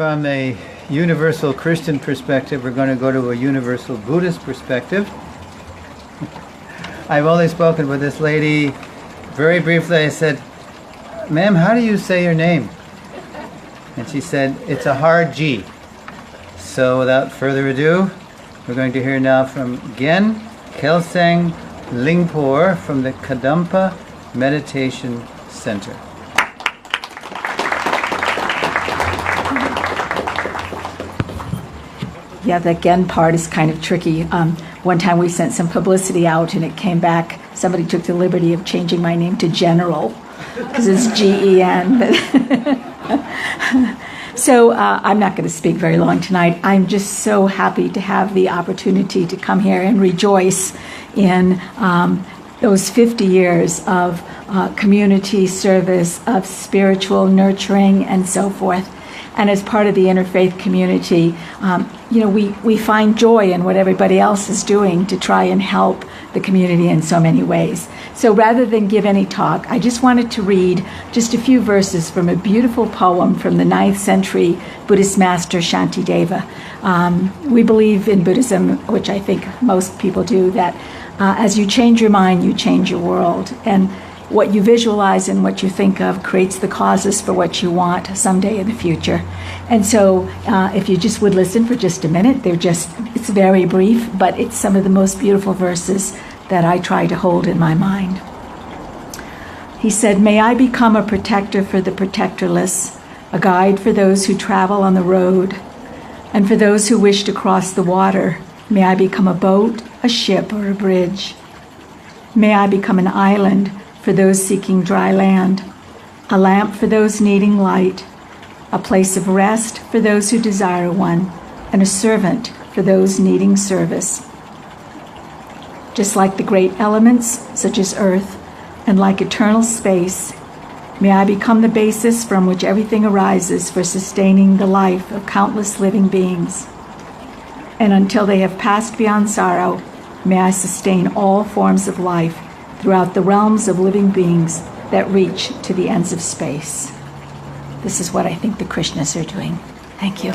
from a universal Christian perspective, we're going to go to a universal Buddhist perspective. I've only spoken with this lady very briefly. I said, "Ma'am, how do you say your name?" And she said, "It's a hard G." So without further ado, we're going to hear now from Gen Kelsang Lingpur from the Kadampa Meditation Center. Yeah, the Gen part is kind of tricky. One time we sent some publicity out and it came back, somebody took the liberty of changing my name to General, because it's Gen. So I'm not going to speak very long tonight. I'm just so happy to have the opportunity to come here and rejoice in those 50 years of community service, of spiritual nurturing, and so forth. And as part of the interfaith community, we find joy in what everybody else is doing to try and help the community in so many ways. So rather than give any talk, I just wanted to read just a few verses from a beautiful poem from the 9th century Buddhist master Shantideva. We believe in Buddhism, which I think most people do, that as you change your mind, you change your world. And what you visualize and what you think of creates the causes for what you want someday in the future. And so if you just would listen for just a minute, it's very brief, but it's some of the most beautiful verses that I try to hold in my mind. He said, "May I become a protector for the protectorless, a guide for those who travel on the road, and for those who wish to cross the water, may I become a boat, a ship, or a bridge. May I become an island for those seeking dry land, a lamp for those needing light, a place of rest for those who desire one, and a servant for those needing service. Just like the great elements, such as earth, and like eternal space, may I become the basis from which everything arises for sustaining the life of countless living beings. And until they have passed beyond sorrow, may I sustain all forms of life throughout the realms of living beings that reach to the ends of space." This is what I think the Krishnas are doing. Thank you.